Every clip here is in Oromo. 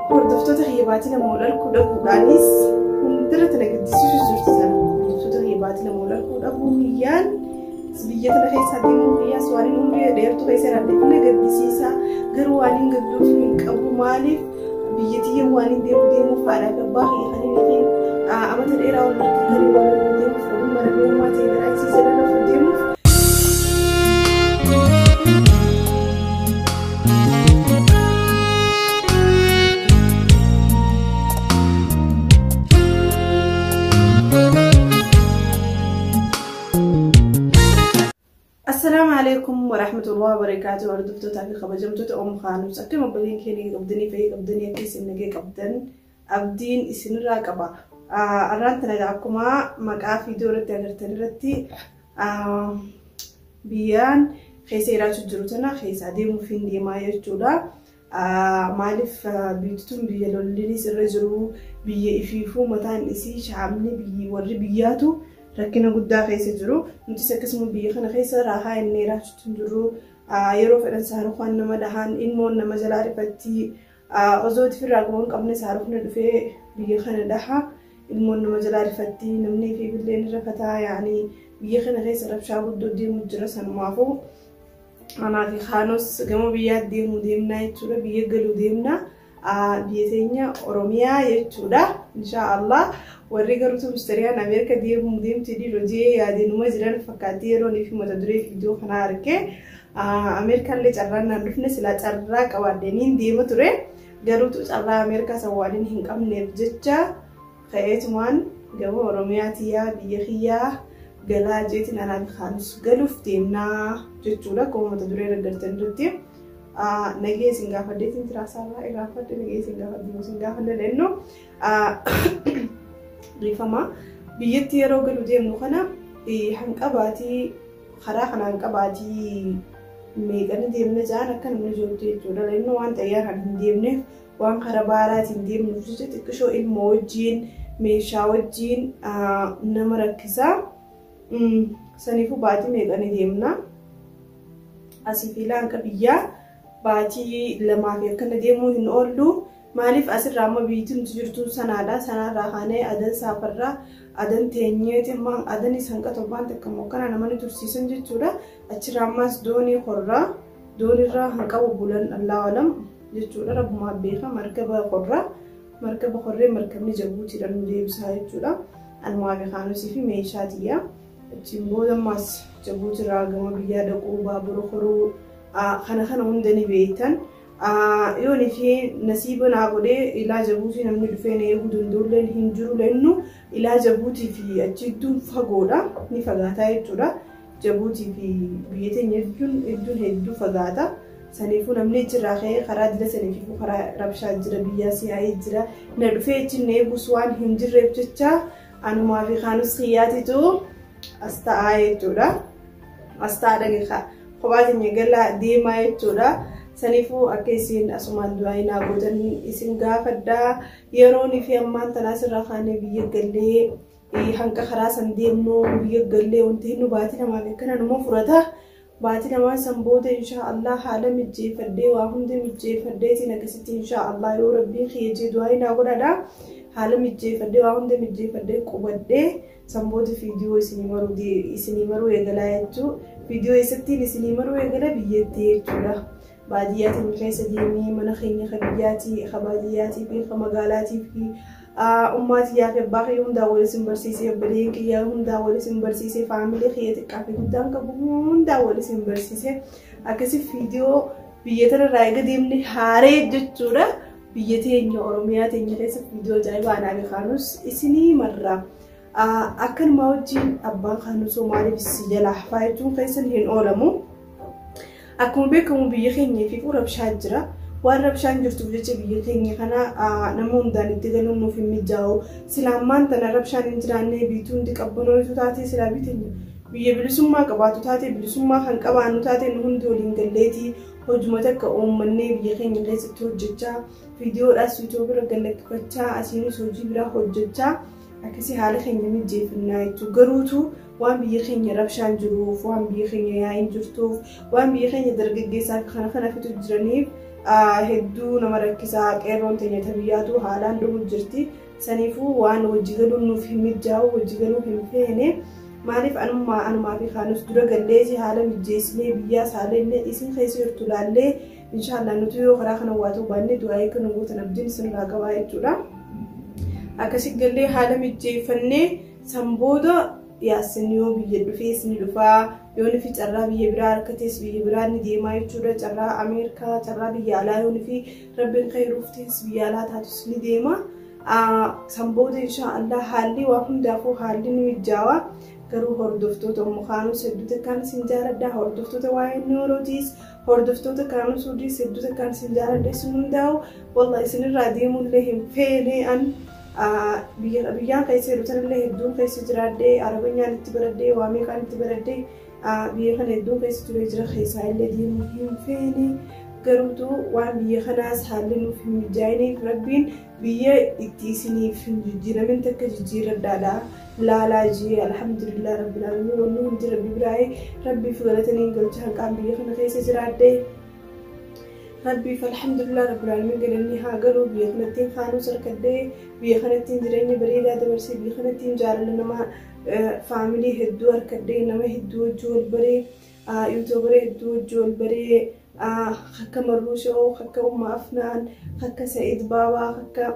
hordoftoota Hiyyabaatii namoota dhaquudhaanis hundarra tana gaddisiisuu jirti sana. Hordoftoota Hiyyabaatii namoota dhaquudhaan biyyaan biyya tana keessaa deemuu biyyaas waan hin umrii dheertuu keessa irraa gaddisiisaa garuu waan hin gadduuf hin qabu maaliif biyyattii waan hin deemuuf haadha gabbaa hiyyanii amata dheeraa wal barbaadanii wal deemuuf mana beekummaa ta'e gadhiisee lafa deemuuf. السلام عليكم ورحمة الله وبركاته. وردفتو تاكي خبجمتو تأم خانوس أكيم أبدين كيني قبدني في قبدني كيس إنجي قبدن أبدين إسن راكبا أران تنجاكما مقافي دورة تنرتي بيان خيسيرات جروتنا خيس عديم فين دي ما يجودا مالف بيتتم بيالوليني سرجرو بيفيفو متان إسي شعبني بيوري بياتو ركنا قدّا خيسة جرو نتيسة كسمو بيخنا خيسة راها إني راح تنجرو يروف إن سهرخ وان نما دهان إنمون نما جلاري فتي أزود في الرقمون قبل سهرخنا دفع بيخنا دها إنمون نما جلاري فتي نمني في بالليل رفتا يعني بيخنا خيسة رفشا بدو دي مجرسا معفو أنا في خانوس قمو بيات دي مديمنا يتشورا بيقلو ديمنا بيتينيا أوروميا يتشورا إن شاء الله ورّيقرتو مستريان أمريكا دير مديم تدي رجيه يادي نمازران فكاتيرو نفي متدري فيديو خناركه أمريكا اللي جرّنا نفنا سلا جرّا كوادينين ديما تري جروتو جرّا أمريكا سوالين هنكم نفجتة خيتمان جو رومياتيا بيخيا جلا جيتنا على خانس جلوف تيمنا جتولا كوم متدري رجعتن رتيم نجي سنغافورة ديتين تراسالة إغافة نجي سنغافورة لأنه ريفما بيجي يروق الوديم نخنا هنقباتي خراخ هنقباتي ميجانا ديمنا جانا كان نجوتي جودا لأنه وان تيار هنديمنا وان خرابارات هنديم نفسه تكشو الموجين ميشاوجين نمركزا سنيفو باتي ميجانا ديمنا أسيفيلا هنقبيا باتي لما في كنا ديمو هنقولو مالف أسر راما بيتم تجرتو سنادا سنا راخانة أدن سافرة أدن تينيه تمان أدن يسانك توبان تكموكنا نماني ترسيسن جتورا أشراماس دوني خورا دوني را هنكا وبولن الله علم جتورا رب ما بيخا مركبة خورا مركبة خورا مركبني جبوتي رنجيب ساي جتورا الماغي خانو سيفي ميشاتيا تيمبودا ماس جبوتي راغما بيا دقو بابرو خورو خانا هندني بيتان يوني في نسيبنا عبودي إلى جبوتي نمني دفين يهودون دولن هنجرو لأنه إلى جبوتي في أجدون فقودا نفقاتا يتورا جبوتي في بيتين يدون هدو فقاتا سنفو نمني جراخي خراد لسنفو خرا ربشا جربيا سياي جرا ندفيتين نيبوسوان هنجر ربتشا أنو ما في خانوس خياتي تو أستاعي تورا أستاعي خباتي نيجلا ديما يتورا سنفو أكيسين أسمان دوائنا بودن إسنغا فدا يروني في أمان تناسر رخاني بيقلي هنكا خراسان ديمنو بيقلي وانتهنو باتنا ما بيكنا نمو فرده باتنا ما سنبوده إن شاء الله حالا مجي فدي واهم دي مجي فديتي نكستي إن شاء الله يو ربي خيجي دوائنا قردا حالا مجي فدي واهم دي مجي فدي قبده سنبوده فيديو إسنيمرو يغلايتو فيديو إستين إسنيمرو يغلا بيتي يتولا بادياتي من خيسة ديمي منخيني خبياتي خبادياتي في خمقالاتي في أماتي يا في باقي هم داول سنبرسيسي بلينك يا هم داول سنبرسيسي فاميلي خياتي كافي قدام كبهم داول سنبرسيسي أكسي فيديو بيتر رايقة ديمني هاري جتورا بيتي إني أورومياتي إني خيسة فيديو جايبا أنا بخانوس إسني مرة أكن موجين أبان خانوسو مالي بالسجل أحفايتون خيسة هين أولمو أكون بكم بيخيني في قرب شاجرة وارب شانجرتو بجتة بيخيني خنا نمون داني تدلون في مجاو سلامان تنا رب شانجراني بيتون ديك أبنوي تاتي سلا بيتني بيبلسون ما كباتو تاتي بلسون ما خن كبانو تاتي نهون دولين قلتي هجمتك مني بيخيني ليس توججا فيديو راس يوتيوب رجلك كتشا أسيني سوجي برا هججا أكسي حالي خيني مجي في النايتو قروتو وان بيخيني ربشان جروف وان بيخيني ياين جرتوف وان بيخيني درجة جيساك خنا في تجرنيف hedduu nama rakkisaa qeerroon teenya tabiyyaatu haalaan dhumu jirti saniifuu waan wajji galuun nuuf hin mijaa'u wajji galuu hin feene maaliif anumaa fi kaanus dura galleeji haala mijeessinee biyyaa saallee isin keessa jirtu laallee inshallah nuti yoo karaa kana waatu baanne du'aa eekan gootan abdiin isinirraa qabaa jechuudha akkasii gallee haala mijeeffannee sanbooda yaasin yoo biyya dhufee isin dhufaa yoo nufi carraa biyya biraa harkatees biyya biraa ni deemaa jechuudha carraa Ameerikaa carraa biyya alaa yoo nufi rabbiin khayruuftees biyya alaa taatus ni deema sanbooda inshallah haalli waa hundaafuu haalli ni mijaawaa garuu hordoftoota mukaanus hedduuta kan isin jaaladha hordoftoota waa'ee neurootiis hordoftoota kaanus hudii hedduuta kan isin jaaladha isin hundaa'u wallahi isinirraa deemuullee hin feene an biyyaan keessa hedduutanillee hedduun keessa jiraadhee arabanyaan itti baradhee waa meeqaan itti baradhee biyya kana hedduun keessa turee jira keessaa illee deemuu hin feene garuutu waan biyya kanaas haalli nuuf hin mijaa'iniif rabbiin biyya itti isiniif hin jijjiiramin takka jijjiiradhaadha laalaa jee alhamdulillah rabbil alamin wanni hundi rabbi biraa'ee rabbiif galatanii galcha hanqaan biyya kana keessa jiraadhee rabbiif alhamdulillah rabbil alamin galanni haa galuu biyya kanattiin kaanuu sarkadhee biyya kanattiin jireenya bareedaa dabarsee biyya kanattiin jaalala nama faamilii hedduu harkadhee nama hedduu wajji wal baree yuutuubarii hedduu wajji wal baree akka Marruushoo akka Umma Afnaan akka Sa'id Baabaa akka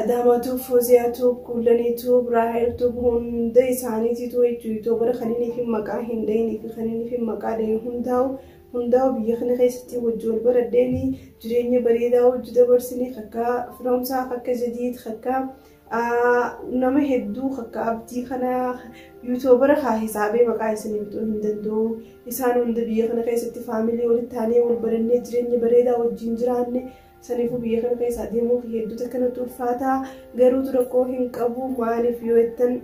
Adaamaatu Fooziyaatu Kullaniitu Raahiltu hunda isaaniitiitu yuutuubara kaniiniif maqaa hin dhayiniif kaniiniif maqaa dhayin hundaa'u biyya kana keessatti wajji wal baradheeni jireenya bareedaa wajji dabarsine akka firoomsaa akka jadiid akka nama hedduu akka abdii kana yuutuubara haa hisaabee maqaa isaanii bituu hin danda'u isaan hunda biyya kana keessatti faamilii walitti taanee wal barannee jireenya bareedaa wajjin jiraanne saniifuu biyya kana keessaa deemuuf hedduuta kanatti ulfaataa garuutu rakkoo hin qabu maaliif yoo jettan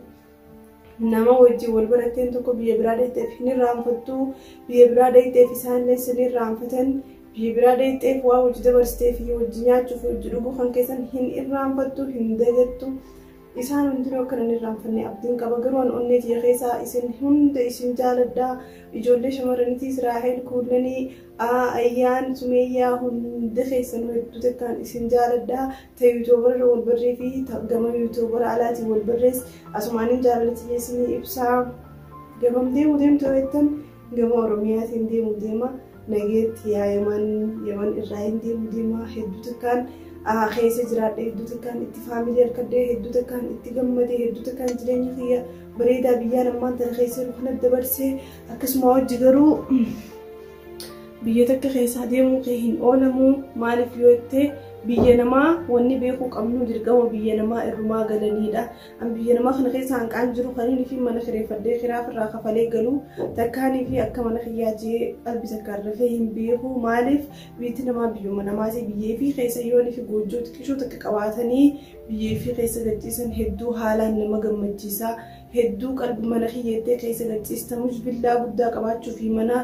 nama wajjin wal baratteen tokko biyya biraa dheetteef hin irraanfattu biyya biraa dheetteef isaanillee sin irraanfatan biyya biraa dheetteef waa wajji dabarsitee fi wajji nyaachuuf wajji dhuguu kan keessan hin irraanfattu hin dagattu isaan hundinuu akka nan irraanfanne abdiin qaba garuu an onnee tiyya keessaa isin hunda isin jaaladhaa ijoollee shamarraniitiis Raahel Kullanii Ayyaan Sumeeyyaa hunda keessan hedduu takkaan isin jaaladhaa ta'e yuutuubara wal barree fi gama yuutuubara alaatiin wal barrees asumaaniin jaalalati isinii ibsaa gamam deemu deemtu jettan gama Oromiyaatiin deemu deema nageetti yaa Yaman irraa hin deemu deema hedduu takkaan keessa jiraadhe hedduu takkaan itti faamilii harkadhee hedduu takkaan itti gammadee hedduu takkaan jireenya kiyya bareedaa biyyaan ammaan tana keessa jiru kana dabarsee akkasuma wajji garuu biyya takka keessaa deemuu kee hin oolamu maaliif yoo jettee biyya namaa wanni beekuu qabnu dirqama biyya namaa irrumaa galaniidha an biyya namaa kana keessa hanqaan jiru kaniin fi mana kireeffadhee kiraaf irraa kafalee galuu takkaanii fi akka mana kiyyaa jee qalbii takkaan rafee hin beeku maaliif biyyi namaa biyyuma namaati biyyee fi keessa yoonii fi goojjoo xiqqishoo takka qabaatanii biyyee fi keessa galchiisan hedduu haalaan nama gammachiisa hedduu qalbii mana kiyyeettee keessa galchiistamus billaa guddaa qabaachuu fi mana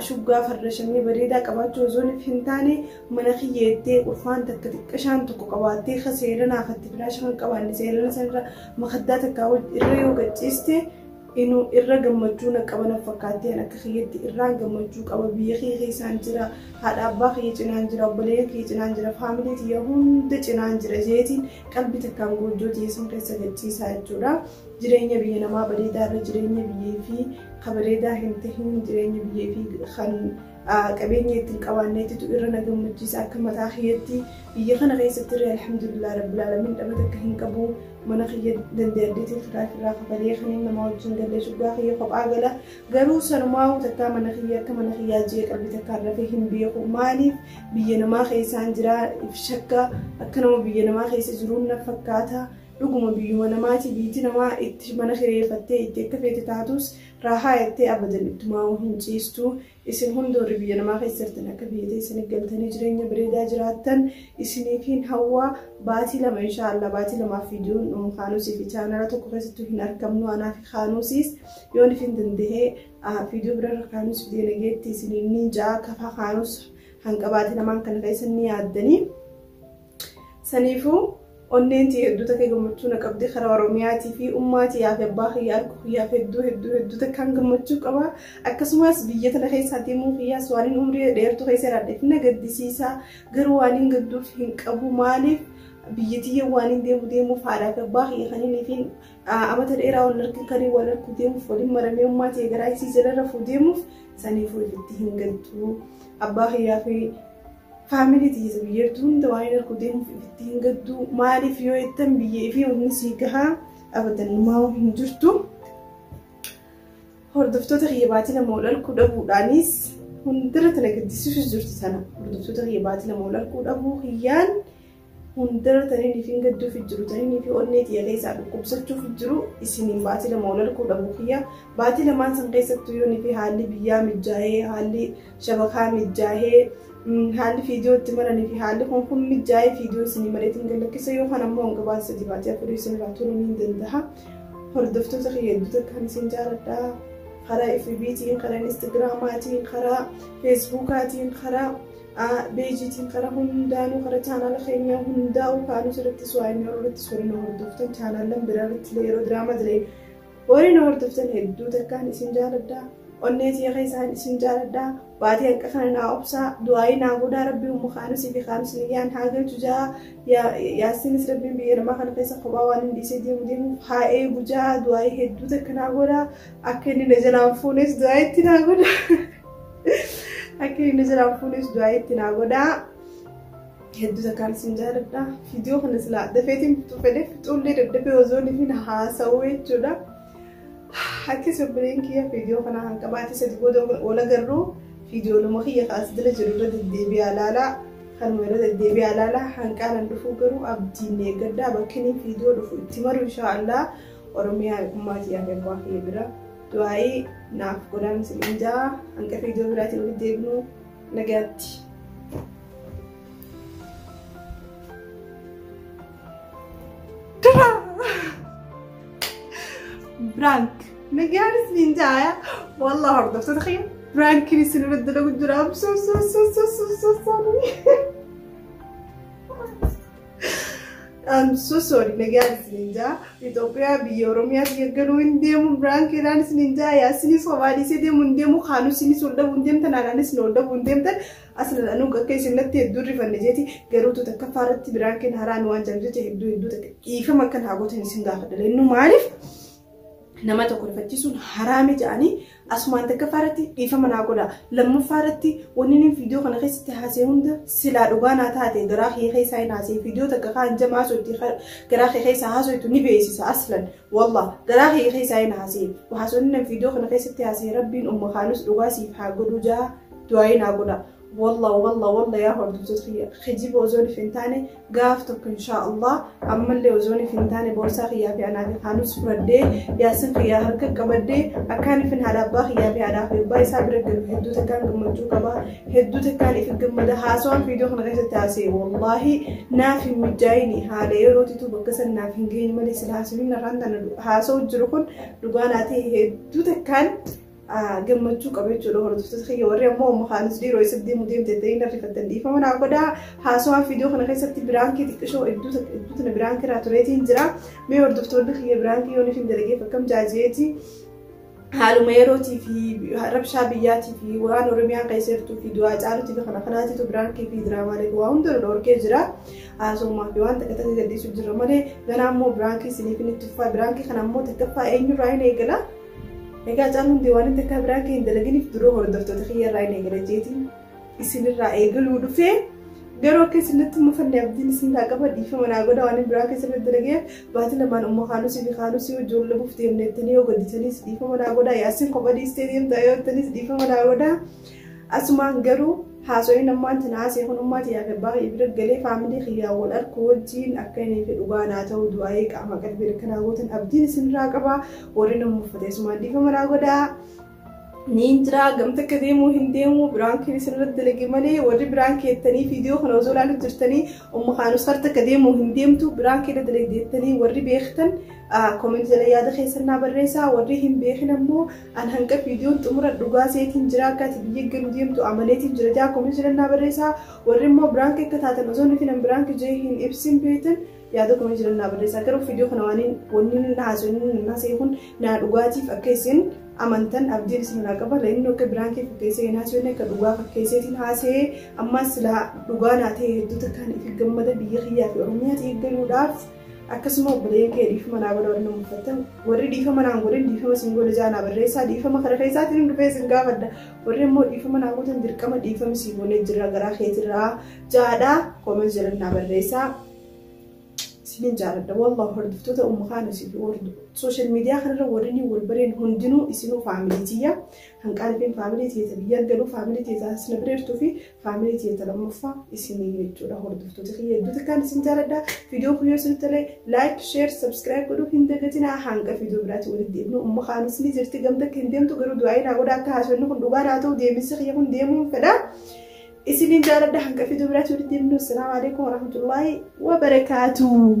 shuggaa farrashamee bareedaa qabaachuu osoon hin taane mana kiyyeettee ulfaan takka xiqqashaan tokko qabaattee seerana afatti filaasha kan qabaanne seerana sanirra makaddaa takka irra yoo galchiiste inu irra gammachuu na qaban fakkaattee akka kiyyeetti irraan gammachuu qaba biyya kiyya keessaan jira haadha abbaa kiyya cinaan jira obboleeyyan kiyya cinaan jira faamilii tiyya hunda cinaan jira jeetiin qalbii takkaan goojjoo tiyya sun keessa galchiisaa jechuudha jireenya biyya namaa bareedaa irra jireenya biyyee fi kabareedaa hin tahin jireenya biyyee fi kan qabeenya ittiin qabaanneetitu irra na gammachiisa akka mataa kiyyeetti biyya kana keessatti irra alhamdulillah rabbil alamin dhabata akka hin qabu mana kiyya dandeettiin irraa kafalee kan nama wajjin galee shuggaa kiyya kophaa gala garuu sanumaa takkaa mana kiyya akka mana kiyyaa jee qalbii takkaan rafee hin beeku maaliif biyya namaa keessaan jira shakka akka nama biyya namaa keessa jiruun na fakkaata dhuguma biyyuma namaati biyyi namaa itti mana kireeffattee itti akka feete taatus raahaa jettee abadan ittumaa hin ciistu isin hundoorri biyya namaa keessatti akka feete isin galtanii jireenya bareedaa jiraattan isiniifin hawwaa baatii lama inshallah baatii lamaaf viidiyoon kaanuusii fi chaanala tokko keessatti hin argamnu anaa fi kaanuusiis yoon ifin dandahee viidiyoo birarra kaanuus viidiyoo nageetti isiniin ni ja'a kafaa kaanuus hanqa baatii lamaan kana keessa ni yaaddanii saniifuu onneen tii hedduu takka gammachuu na qabdi karaa Oromiyaatii fi ummaatii yaaf abbaa kiyyaa kiyyaaf hedduu takkaan gammachuu qaba akkasumas biyya tana keessa deemuu kiyyaas waan umrii dheertuu keessa raaddeef na gaddisiisa garuu waan gadduuf hin qabu maaliif biyyattii waan deemuuf haadha fi abbaa kiyya kaniin fi amata dheeraa wal argin kanii wal argu deemuuf waliin maramee ummaatii garaa isii jala rafuu deemuuf saniif itti hin gaddu abbaa kiyyaa fi family tiisa biyyattuu hunda waan argu deemuuf itti hin gaddu maaliif yoo ittan biyyee fi onni sii gahaa abadan maa hin jirtu hordoftoota kiyya baatii lama wal argu dhabuudhaanis hundarra tana gaddisiisu jirtu sana hordoftoota kiyya baatii lama wal argu dhabuu kiyyaan hundarra taniin fi gadduuf jiru taniin fi onnee tiyya keessaa dhukkubsachuuf jiru isiniin baatii lama wal argu dhabuu kiyya baatii lamaan san keessattuu yoo fi haalli biyyaa mijaahee haalli shabakaa mijaahee haalli fiidiyoo itti maranii fi haalli kun mijaa'ee fiidiyoo isinii maleetiin galakkisa yoo kan ammoo hanga baasa dibaatii afurii isin irraa turuu ni danda'a hordoftoota kiyya hedduu takkaan isin jaaladha karaa FB'tiin karaa Instagram'aatiin karaa Facebook'aatiin karaa beejiitiin karaa hundaanuu karaa chaanaala keenya hundaa'uu kaanuu irratti su'aayinii irratti suurina hordoftan chaanaalan biraa irratti yeroo diraamaa jireenya warreen hordoftan hedduu takkaan isin jaaladha onnee tiyya keessaan isin jaaladha baatii hanqa kana naa obsaa du'aayii naa godhaa rabbii ummu kaanusii fi kaanusii niyyaan haa galchu jaa yaasinis rabbiin biyya namaa kana keessa kophaa waan hin dhiisee deemuuf haa eegu jaa du'aayii hedduu takka naa godhaa akka inni na jalaan fuunes du'aayitti naa godhaa akka inni na jalaan fuunes du'aayitti naa godhaa hedduu takkaan isin jaaladha fiidiyoo kana silaa dafeetiin fixuu fedhe fixuullee daddafee ozoonii fi na haasa'uu jechuudha. Akka sabbileen kiyya fiidiyoo kana hanqa baatii sadi booda wal agarru fiidiyoo lama kiyya kaas dila jiru irra deddeebi'aa ilaalaa kanuma irra deddeebi'aa ilaalaa hanqaanan dhufuu garuu abdiin eeggaddaa bakkanii fiidiyoo dhufu itti maru inshaallah Oromiyaa ummaatii yaafee abbaa kiyya bira du'aayii naaf godhaan isiniin jaa hanqa fiidiyoo biraatiin walitti deebinu nagaatti. برانك نجالس نينجايا والله هرب تتخيل برانك اللي سنو بدنا قدرام سو I'm so sorry نجالس نينجا إثيوبيا بيوروميا بيجرو إنديمو برانك رانس نينجا يا سني صوالي سيدي منديمو خانو سني سولدا منديم تنارانس نولدا منديم تن أصلا أنو كيس نتي الدوري فنجتي جروتو تكفارت برانك نهران وان جنجتي هدو تك كيف ما كان هاقو تنسينجا لأنه ما عارف nama tokko rifachiisuun haraami jedhanii asumaan takka faaratti dhiifama naa godha lamma faaratti wanni inni fiidiyoo kana keessatti haasee hunda silaa dhugaa naa taate garaa kee keessaa hin haasee fiidiyoo takka kaan jamaa sooti garaa kee keessaa haasoitu ni beeksisa aslan wallah garaa kee keessaa hin haasee haasonni nama fiidiyoo kana keessatti haasee rabbiin umma kaanus dhugaa siif haa godhu jaa du'aayi naa godha والله يا هرد تدخي خجيب وزوني فنتاني قافتك إن شاء الله أما اللي وزوني فنتاني بورسا خيابي أنا في خانوس فردي ياسن خيا هركة كبدي أكاني فين هذا با خيابي أنا في باي صابر الجنب هدو تكان قمتو كبا هدو تكان في الجنب ده حاسون فيديو خنا غير تاسي والله نافي مجايني هذا يروتي تو بكسر نافي جيني مالي سلاسلين نراندا حاسو جركون لقاناتي هدو تكان gammachuu qabeechuudha hordoftoota kiyya warri ammoo maqaanis dhiiroo isa deemu ta'ee narri fatan dhiifama naa godhaa haasawaa fiidiyoo kana keessatti biraankii xiqqishoo hedduu tana biraankii irraa tureetiin jira mee hordoftoonni kiyya biraankii yoo nifin dalageef akkam jaajeeti haaluma yerootii fi rabshaa biyyaatii fi waan Oromiyaan keessattuu fi du'aa caalutii fi kana kanaatiitu biraankii fi diraamaalee waa hunda dhorkee jira haasawumaa fi waan takka takka gadhiisuu jira malee ganaa ammoo biraankii isiniif inni tuffaa biraankii kana ammoo takkaffaa eenyurraa hin eegala egaa caaluun diwaaniin takka biraankii hin dalaginiif duroo hordoftoota kiyyarraa hin eegala jeetiin isinirraa eegaluu dhufee garuu akka isinatti mufannee abdiin isinirraa qaba dhiifama naa godha waan biraankii isinirra dalageef baatii lamaan umma kaanusii fi kaanusii ijoollee buuftee deemneettanii yoo gadditaniis dhiifama naa godha yaasin kophaa dhiistee deemtaa yoo ta'anis dhiifama naa godha asumaan garuu haasoyin ammaan tana haasee kun ummaati yaa gabbaa ibira galee faamilii khiyyaa wal arku wajjiin akka inni fi dhugaa naa ta'u du'aayee qaama qalbii kanaa gootan abdiin isinirraa qaba warri nama uffate asumaan dhiifama naa godha نينجرا قمت كديمو هنديمو برانكي سنرد لقي مالي وري برانكي التاني فيديو خنوزول على الجرتني خانو صرت كديمو هنديمتو برانكي رد لقي التاني وري بيختن كومنت زليا دخيسنا بالرئيسة وريهم بيخنمو أن هنك فيديو تمر الرجاسة تنجرا كاتب يجن ديمتو عملية تنجرا جا كومنت زلنا بالرئيسة وريمو برانكي كتات نزون فينا برانكي جايين إبسم بيتن يادوكم يجرنا بالرئيسة كرو فيديو خنوانين ونين الناس يكون نادوغاتي فكيسين amantan abdiin isna qaba la'inno ke branki fakkeessee naasone ka dhugaa fakkeesseetiin haasee ammas la dhugaa naatee hedduuta kan ifi gammada biyya kiyyaa fi oromiyaatti eeggaluudhaaf akkasuma obboleen kee dhiifama naa godha warri nama uffatan warri dhiifama naan godhin dhiifama sin godha jaanaa barreessaa dhiifama kana keessaatiin dhufee sin gaafadha warri immoo dhiifama naa godhan dirqama dhiifama si goonee jira garaa keetirraa jaadhaa koomen jedhannaa barreessaa سنين جارد والله هردفتوتا خانة سيدي ورد سوشيال ميديا خلنا وريني والبرين هندنو يسنو فاميليتيا هنقال بين فاميليتيا تبيان قالوا فاميليتيا سنبريرتو في فاميليتيا تلمفا يسني يجودا هردفتوتا خي يدوتا كان سن جارد فيديو كل سنتلي لايك شير سبسكرايب كلو هندغتنا هانغا فيديو برات ولد ابنو خانة سني جرتي غمدك هندمتو غرو دعاي ناغودا كاسونو كندوغاراتو ديمسخ يكون ديمون فدا إسنين جارد حنك في دبرات ولدي منو السلام عليكم ورحمة الله وبركاته.